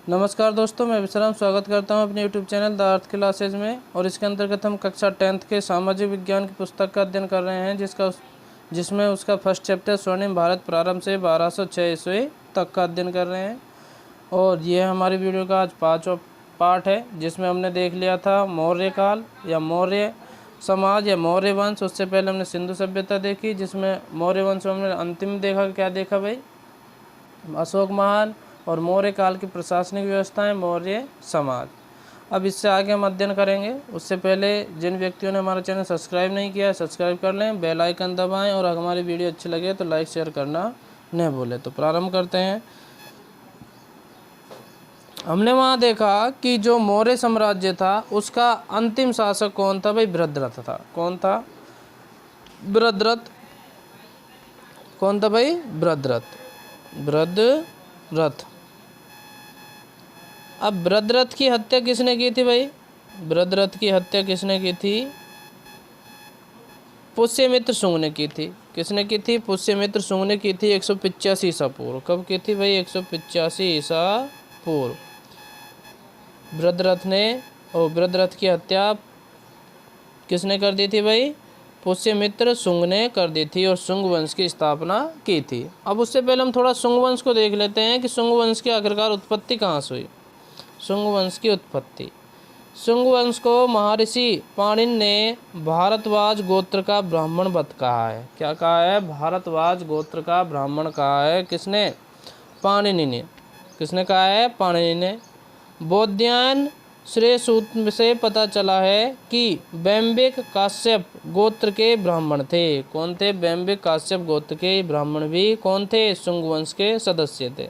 नमस्कार दोस्तों, मैं विश्राम स्वागत करता हूं अपने YouTube channel the earth classes में। और इसके अंतर्गत हम कक्षा 10th के सामाजिक विज्ञान की पुस्तक का अध्ययन कर रहे हैं, जिसमें उसका फर्स्ट चैप्टर स्वर्णिम भारत प्रारंभ से 1206 ईस्वी तक का अध्ययन कर रहे हैं। और ये हमारी वीडियो का आज 5वां पार्ट है, जिसमें हमने देख लिया था मौर्य काल या मौर्य समाज या मौर्य वंश। उससे पहले हमने सिंधु सभ्यता देखी, जिसमें मौर्य वंश में हमने अंतिम देखा। क्या देखा भाई? अशोक महान और मौर्य काल की प्रशासनिक व्यवस्थाएं, मौर्य समाज। अब इससे आगे हम अध्ययन करेंगे। उससे पहले जिन व्यक्तियों ने हमारा चैनल सब्सक्राइब नहीं किया है, सब्सक्राइब कर लें, बेल आइकन दबाएं और अगर हमारी वीडियो अच्छी लगे तो लाइक शेयर करना न भूलें। तो प्रारंभ करते हैं। हमने वहाँ देखा कि जो मौर्य साम्राज्य था उसका अंतिम शासक कौन था भाई? बृहद्रथ था। कौन था? बृहद्रथ। कौन था भाई? बृहद्रथ। अब बृहद्रथ की हत्या किसने की थी भाई? बृहद्रथ की हत्या किसने की थी? पुष्यमित्र शुंग ने की थी। किसने की थी? पुष्यमित्र शुंग ने की थी 185 ईसा पूर्व। कब की थी भाई? 185 ईसा पूर्व बृहद्रथ ने। और बृहद्रथ की हत्या किसने कर दी थी भाई? पुष्यमित्र शुंग ने कर दी थी और शुंग वंश की स्थापना की थी। अब उससे पहले हम थोड़ा शुंग वंश को देख लेते हैं कि शुंग वंश की आखिरकार उत्पत्ति कहाँ से हुई। शुंग वंश की उत्पत्ति, शुंग वंश को महर्षि पाणिनि ने भारद्वाज गोत्र का ब्राह्मण वत कहा है। क्या कहा है? भारद्वाज गोत्र का ब्राह्मण कहा है। किसने? पाणिनि ने। किसने कहा है? पाणिनि ने। बौद्धायन श्रेय सूत्र से पता चला है कि वैम्बिक काश्यप गोत्र के ब्राह्मण थे। कौन थे? वैम्बिक काश्यप गोत्र के ब्राह्मण भी कौन थे? शुंग वंश के सदस्य थे।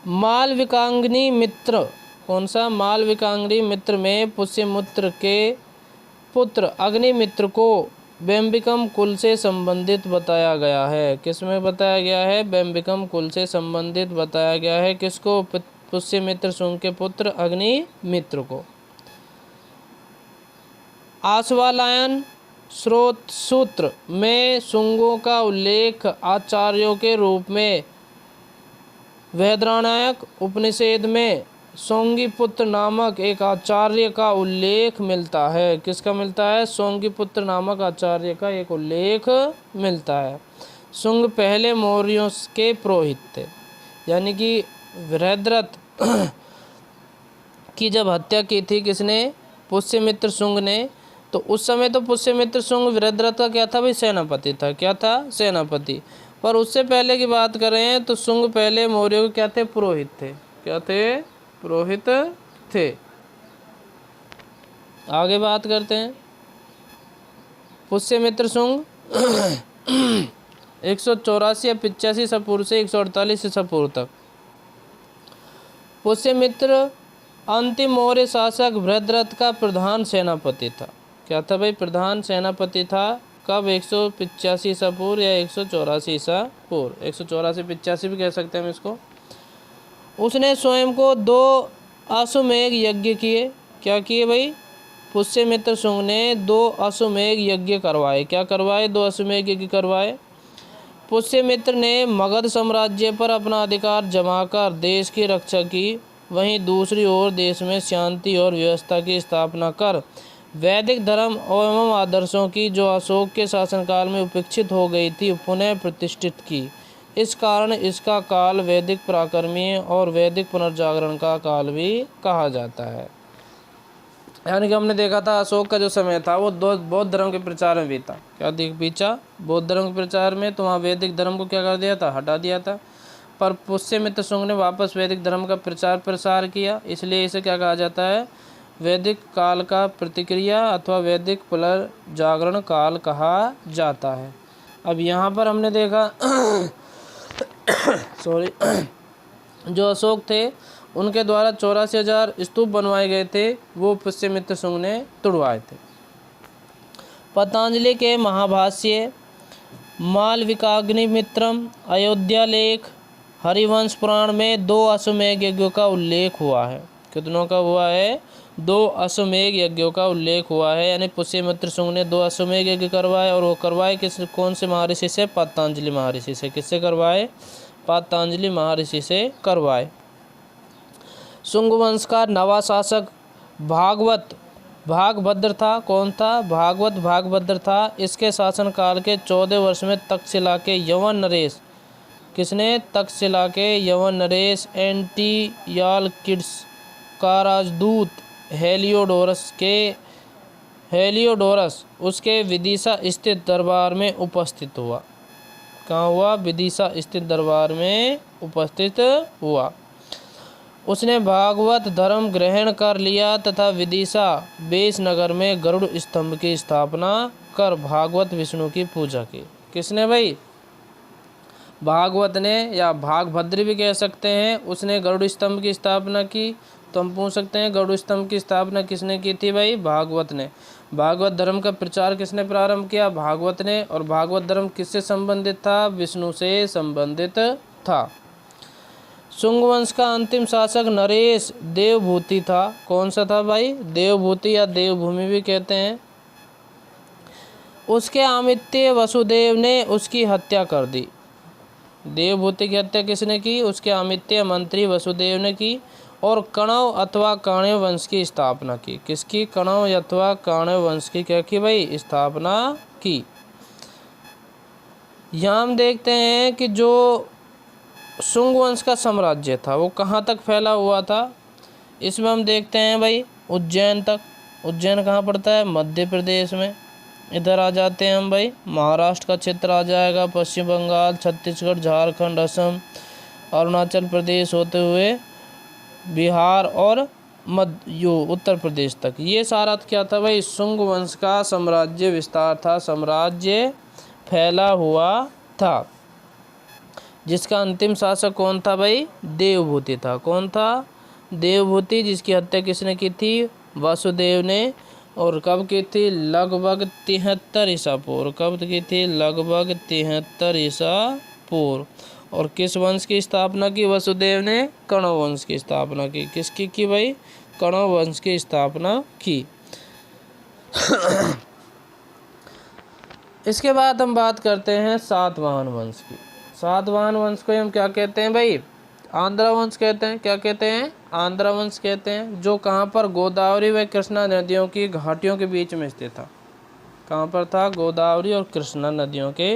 मालविकाग्नि मित्र। कौन सा? मालविकाग्नि मित्र में पुष्यमित्र के पुत्र अग्निमित्र को वैम्बिकम कुल से संबंधित बताया गया है। किसमें बताया गया है? वैम्बिकम कुल से संबंधित बताया गया है। किसको? पुष्यमित्र शुंग के पुत्र अग्निमित्र को। आश्वालायन स्रोत सूत्र में शुंगों का उल्लेख आचार्यों के रूप में वेदरायक उपनिषद में सौंगिपुत्र नामक एक आचार्य का उल्लेख मिलता है। किसका मिलता है? सौंगिपुत्र नामक आचार्य का एक उल्लेख मिलता है। शुंग पहले मौर्यों के पुरोहित थे। यानी कि बृहद्रथ की जब हत्या की थी किसने? पुष्यमित्र शुंग ने। तो उस समय तो पुष्यमित्र शुंग बृहद्रथ का क्या था भाई? सेनापति था। क्या था? सेनापति। पर उससे पहले की बात करें तो शुंग पहले मौर्यों के क्या थे? पुरोहित थे। क्या थे? पुरोहित थे। आगे बात करते हैं। पुष्यमित्र शुंग 184 या 85 ईसा पूर्व से 148 ईसा पूर्व तक। पुष्यमित्र अंतिम मौर्य शासक बृहद्रथ का प्रधान सेनापति था। क्या था भाई? प्रधान सेनापति था। कब? 185 ईसा पूर्व या 184 ईसा पूर्व। 184-85 भी कह सकते हैं हम इसको। उसने स्वयं को 2 अश्वमेध यज्ञ किए। क्या किए भाई? पुष्यमित्र शुंग ने 2 अश्वमेध यज्ञ करवाए। क्या करवाए? 2 अश्वमेध यज्ञ करवाए। पुष्यमित्र ने मगध साम्राज्य पर अपना अधिकार जमाकर देश की रक्षा की। वहीं दूसरी ओर देश में शांति और व्यवस्था की स्थापना कर वैदिक धर्म एवं आदर्शों की, जो अशोक के शासनकाल में उपेक्षित हो गई थी, पुनः प्रतिष्ठित की। इस कारण इसका काल वैदिक पराक्रमी और वैदिक पुनर्जागरण का काल भी कहा जाता है। यानी कि हमने देखा था अशोक का जो समय था वो बौद्ध धर्म के प्रचार में बीता। क्या बीता? बौद्ध धर्म के प्रचार में। तो वहाँ वैदिक धर्म को क्या कर दिया था? हटा दिया था। पर पुष्यमित्र शुंग ने वापस वैदिक धर्म का प्रचार प्रसार किया, इसलिए इसे क्या कहा जाता है? वैदिक काल का प्रतिक्रिया अथवा वैदिक पुनर्जागरण काल कहा जाता है। अब यहाँ पर हमने देखा जो अशोक थे उनके द्वारा 84,000 स्तूप बनवाए गए थे, वो पुष्यमित्र शुंग ने तुड़वाए थे। पतंजलि के महाभाष्य, मालविकाग्निमित्रम, अयोध्या लेख, हरिवंश पुराण में 2 अश्वमेध यज्ञों का उल्लेख हुआ है। कितनों का हुआ है? 2 अश्वमेध यज्ञों का उल्लेख हुआ है। यानी पुष्यमित्र शुंग ने 2 अश्वमेध यज्ञ करवाए और वो करवाए कौन से महर्षि से? पतंजलि महर्षि से। किससे करवाए? पातंजलि महर्षि से करवाए। शुंग वंश का नवा शासक भागभद्र था। कौन था? भागभद्र था। इसके शासनकाल के 14 वर्ष में तक्षशिला के यवन नरेश, किसने? तक्षशिला के यवन नरेश एंटियालकिड्स का राजदूत हेलियोडोरस उसके विदिशा स्थित दरबार में उपस्थित हुआ। कहाँ हुआ? विदिशा स्थित दरबार में उपस्थित हुआ। उसने भागवत धर्म ग्रहण कर लिया तथा विदिशा बेस नगर में गरुड़ स्तंभ की स्थापना कर भागवत विष्णु की पूजा की। किसने भाई? भागवत ने, या भागभद्र भी कह सकते हैं। उसने गरुड़ स्तंभ की स्थापना की। तो हम पूछ सकते हैं गरुड़ स्तंभ की स्थापना किसने की थी भाई? भागवत ने। भागवत धर्म का प्रचार किसने प्रारंभ किया? भागवत ने। और भागवत धर्म किससे संबंधित था? विष्णु से संबंधित था। शुंग वंश का अंतिम शासक नरेश देवभूति था। कौन सा था भाई? देवभूति या देवभूमि भी कहते हैं। उसके आमित्य वसुदेव ने उसकी हत्या कर दी। देवभूति की हत्या किसने की? उसके आमित्य मंत्री वसुदेव ने की। और कणव अथवा काण्य वंश की स्थापना की। किसकी? कणव अथवा काण्य वंश की क्या की भाई? स्थापना की। यहाँ हम देखते हैं कि जो शुंग वंश का साम्राज्य था वो कहाँ तक फैला हुआ था। इसमें हम देखते हैं भाई उज्जैन तक। उज्जैन कहाँ पड़ता है? मध्य प्रदेश में। इधर आ जाते हैं हम भाई, महाराष्ट्र का क्षेत्र आ जाएगा, पश्चिम बंगाल, छत्तीसगढ़, झारखंड, असम, अरुणाचल प्रदेश होते हुए बिहार और उत्तर प्रदेश तक। ये सारा क्या था भाई? शुंग वंश का साम्राज्य विस्तार था, साम्राज्य फैला हुआ था। जिसका अंतिम शासक कौन था भाई? देवभूति था। कौन था? देवभूति, जिसकी हत्या किसने की थी? वसुदेव ने। और कब की थी? लगभग 73 ईसा पूर्व। कब की थी? लगभग 73 ईसा पूर्व। और किस वंश की स्थापना की वसुदेव ने? कण्व वंश की स्थापना की। किसकी की भाई? कण्व वंश की स्थापना की। इसके बाद हम बात करते हैं सातवाहन वंश की। सातवाहन वंश को हम क्या कहते हैं भाई? आंध्र वंश कहते हैं। क्या कहते हैं? आंध्र वंश कहते हैं। जो कहाँ पर? गोदावरी व कृष्णा नदियों की घाटियों के बीच में स्थित था। कहाँ पर था? गोदावरी और कृष्णा नदियों के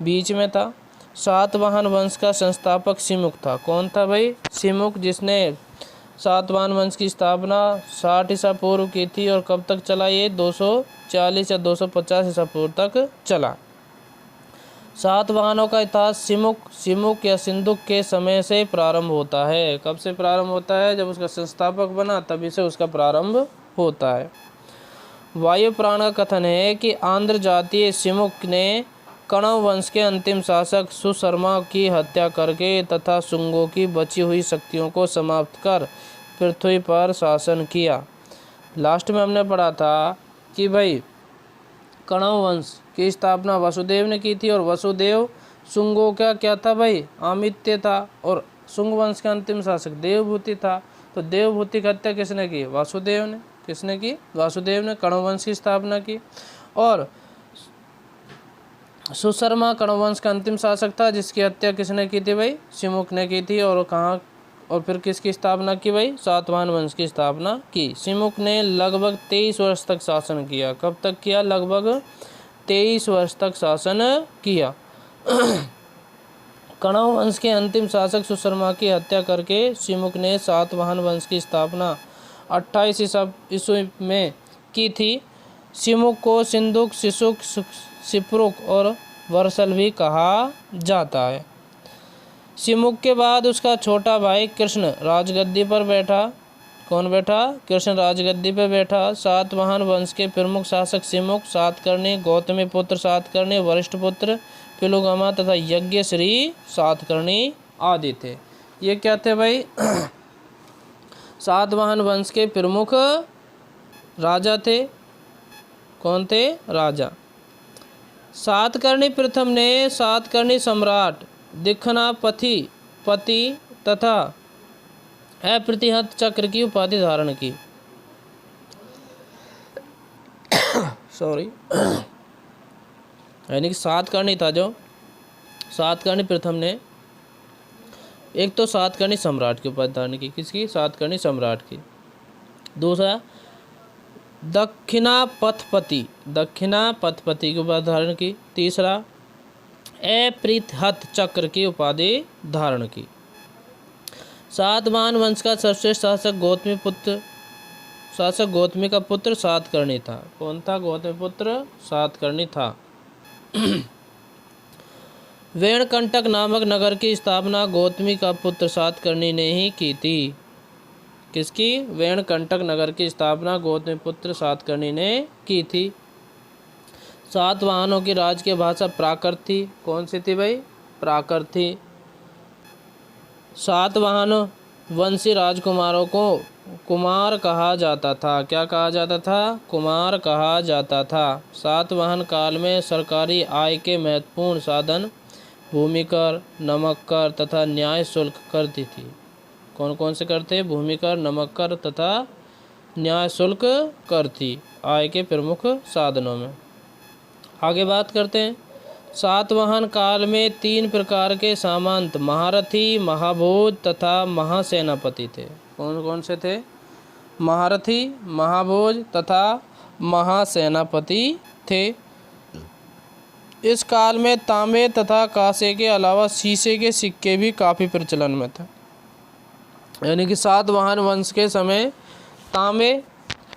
बीच में था। सातवाहन वंश का संस्थापक सिमुक था। कौन था भाई? सिमुक, जिसने सातवाहन वंश की स्थापना 60 ईसा पूर्व की थी। और कब तक चला ये? 240 या 250 ईसा पूर्व तक चला। सातवाहनों का इतिहास सिमुक या सिंधुक के समय से प्रारंभ होता है। कब से प्रारंभ होता है? जब उसका संस्थापक बना तभी से उसका प्रारंभ होता है। वायुपुराण का कथन है कि आंध्र जातीय सिमुक ने कण्व वंश के अंतिम शासक सुशर्मा की हत्या करके तथा शुंगों की बची हुई शक्तियों को समाप्त कर पृथ्वी पर शासन किया। लास्ट में हमने पढ़ा था कि भाई कण्व वंश की स्थापना वसुदेव ने की थी। और वसुदेव शुंगों का क्या था भाई? आमित्य था। और शुंग वंश का अंतिम शासक देवभूति था। तो देवभूति की हत्या किसने की? वासुदेव ने। किसने की? वासुदेव ने कण्व वंश की स्थापना की। और सुशर्मा कण्व वंश का अंतिम शासक था, जिसकी हत्या किसने की थी भाई? सिमुक ने की थी। और कहाँ? और फिर किसकी स्थापना की भाई? सातवाहन वंश की स्थापना की। सिमुक ने लगभग 23 वर्ष तक शासन किया। कब तक किया? लगभग 23 वर्ष तक शासन किया। कण्व वंश के अंतिम शासक सुशर्मा की हत्या करके सिमुक ने सातवाहन वंश की स्थापना 28 ईस्वी में की थी। सिमुक को सिंधुक, सिसुक, सिप्रुक और वर्सल भी कहा जाता है। सिमुक के बाद उसका छोटा भाई कृष्ण राजगद्दी पर बैठा। कौन बैठा? कृष्ण राजगद्दी पर बैठा। सातवाहन वंश के प्रमुख शासक सिमुक, सातकर्णी, गौतमी पुत्र सातकर्णी, वरिष्ठ पुत्र पिलुगमा तथा यज्ञ श्री सातकर्णी आदि थे। ये क्या थे भाई? सातवाहन वंश के प्रमुख राजा थे। कौन थे? राजा। सातकर्णी प्रथम ने सातकर्णी सम्राट, दिक्खनापति तथा अप्रतिहत चक्र की उपाधि धारण की। सॉरी यानी कि सातकर्णी था जो सातकर्णी प्रथम ने एक तो सातकर्णी सम्राट की उपाधि धारण की, किसकी? सातकर्णी सम्राट की। दूसरा दक्षिणापथपति, दक्षिणापथपति की उपाधि धारण की। तीसरा अपृथहत चक्र की उपाधि धारण की। सातवाहन वंश का सर्वश्रेष्ठ शासक गौतमी का पुत्र सातकर्णी था। कौन था? गौतमी पुत्र सातकर्णी था। वेणकंटक नामक नगर की स्थापना गौतमी का पुत्र सातकर्णी ने ही की थी। किसकी? वेणकंटक नगर की स्थापना गौतमी पुत्र सातकर्णी ने की थी। सातवाहनों की राजकीय भाषा प्राकृत थी। कौन सी थी भाई? प्राकृत थी। सातवाहन वंशी राजकुमारों को कुमार कहा जाता था। क्या कहा जाता था? कुमार कहा जाता था। सातवाहन काल में सरकारी आय के महत्वपूर्ण साधन भूमि कर, नमक कर तथा न्याय शुल्क कर थी। कौन कौन से कर थे? भूमि कर, नमक कर तथा न्याय शुल्क कर थी आय के प्रमुख साधनों में। आगे बात करते हैं। सातवाहन काल में 3 प्रकार के सामंत महारथी, महाभोज तथा महासेनापति थे। कौन कौन से थे? महारथी, महाभोज तथा महासेनापति थे। इस काल में तांबे तथा कांसे के अलावा शीशे के सिक्के भी काफ़ी प्रचलन में थे। यानी कि सातवाहन वंश के समय तांबे,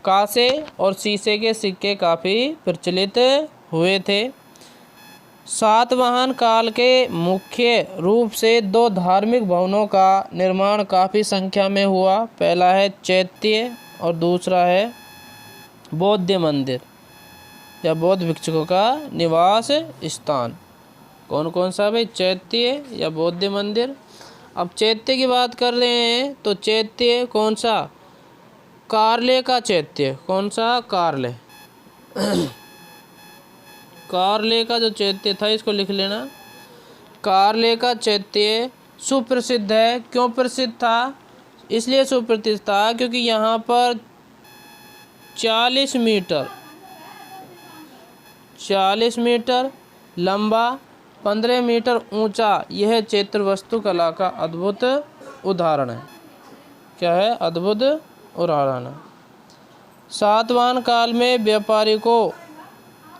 कांसे और शीशे के सिक्के काफ़ी प्रचलित हुए थे। सातवाहन काल के मुख्य रूप से 2 धार्मिक भवनों का निर्माण काफ़ी संख्या में हुआ। पहला है चैत्य और दूसरा है बौद्ध मंदिर या बौद्ध भिक्षुकों का निवास स्थान। कौन कौन सा भाई? चैत्य या बौद्ध मंदिर। अब चैत्य की बात कर रहे हैं तो चैत्य कौन सा? कार्ले का चैत्य। कौन सा? कार्ले। कार्ले का जो चैत्य था, इसको लिख लेना। कार्ले का चैत्य सुप्रसिद्ध है। क्यों प्रसिद्ध था? इसलिए सुप्रसिद्ध था क्योंकि यहाँ पर 40 मीटर लंबा, 15 मीटर ऊंचा यह चैत्य वास्तुकला का अद्भुत उदाहरण है। क्या है? अद्भुत उदाहरण है। सातवाहन काल में व्यापारी को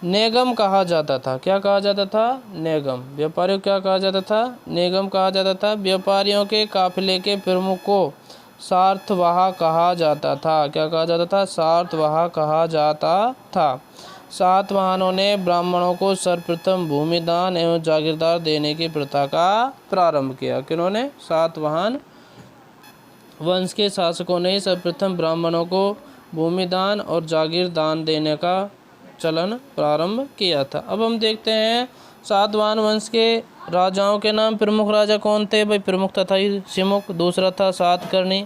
नेगम कहा जाता था। क्या कहा जाता था? नेगम। व्यापारियों क्या कहा जाता था? नेगम कहा जाता था। व्यापारियों के काफिले के प्रमुख को सार्थवाह कहा जाता था। क्या कहा जाता था? सार्थवाह कहा जाता था। सातवाहनों ने ब्राह्मणों को सर्वप्रथम भूमिदान एवं जागीरदार देने की प्रथा का प्रारंभ किया। किन्होंने? सातवाहन वंश के शासकों ने सर्वप्रथम ब्राह्मणों को भूमिदान और जागीर दान देने का चलन प्रारंभ किया था। अब हम देखते हैं सातवाहन वंश के राजाओं के नाम। प्रमुख राजा कौन थे भाई? प्रमुख था शिमुख, दूसरा था सातकर्णी,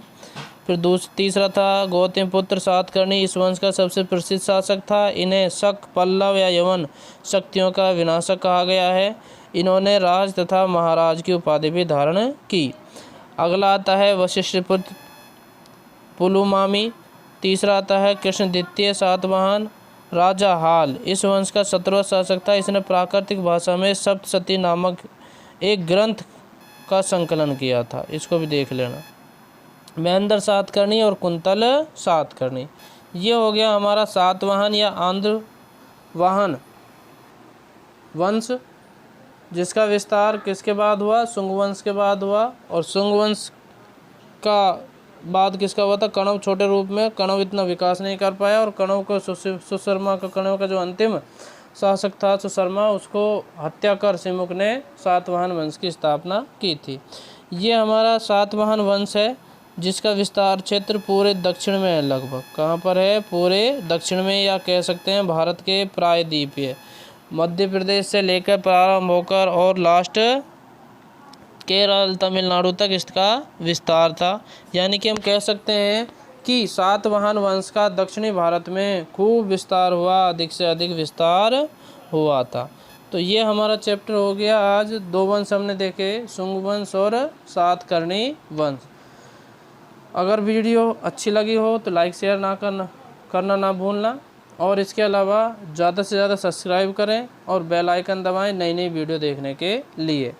फिर तीसरा था गौतमीपुत्र सातकर्णी। इस वंश का सबसे प्रसिद्ध शासक था। इन्हें शक, पल्लव या यवन शक्तियों का विनाशक कहा गया है। इन्होंने राज तथा महाराज की उपाधि भी धारण की। अगला आता है वशिष्ठपुत्र पुलुमामी। तीसरा आता है कृष्ण द्वितीय सातवाहन राजा हाल। इस वंश का 17वां शासक था। इसने प्राकृतिक भाषा में सप्तशती नामक एक ग्रंथ का संकलन किया था। इसको भी देख लेना। महेंद्र सातकर्णी और कुंतल सातकर्णी। ये हो गया हमारा सातवाहन या आंध्रवाहन वंश, जिसका विस्तार किसके बाद हुआ? शुंग वंश के बाद हुआ। और शुंग वंश का बाद किसका हुआ था? कण्व। छोटे रूप में कण्व इतना विकास नहीं कर पाया और कण्व को सुशर्मा का जो अंतिम शासक था सुशर्मा, उसको हत्या कर शिमुख ने सातवाहन वंश की स्थापना की थी। ये हमारा सातवाहन वंश है जिसका विस्तार क्षेत्र पूरे दक्षिण में है। लगभग कहाँ पर है? पूरे दक्षिण में, या कह सकते हैं भारत के प्रायद्वीपीय मध्य प्रदेश से लेकर प्रारंभ होकर और लास्ट केरल, तमिलनाडु तक इसका विस्तार था। यानी कि हम कह सकते हैं कि सातवाहन वंश का दक्षिणी भारत में खूब विस्तार हुआ, अधिक से अधिक विस्तार हुआ था। तो ये हमारा चैप्टर हो गया। आज 2 वंश हमने देखे, शुंग वंश और सातकर्णी वंश। अगर वीडियो अच्छी लगी हो तो लाइक शेयर करना ना भूलना, और इसके अलावा ज़्यादा से ज़्यादा सब्सक्राइब करें और बेल आइकन दबाएं नई नई वीडियो देखने के लिए।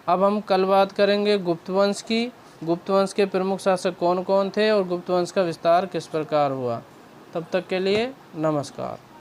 अब हम कल बात करेंगे गुप्त वंश की। गुप्त वंश के प्रमुख शासक कौन कौन थे और गुप्त वंश का विस्तार किस प्रकार हुआ। तब तक के लिए नमस्कार।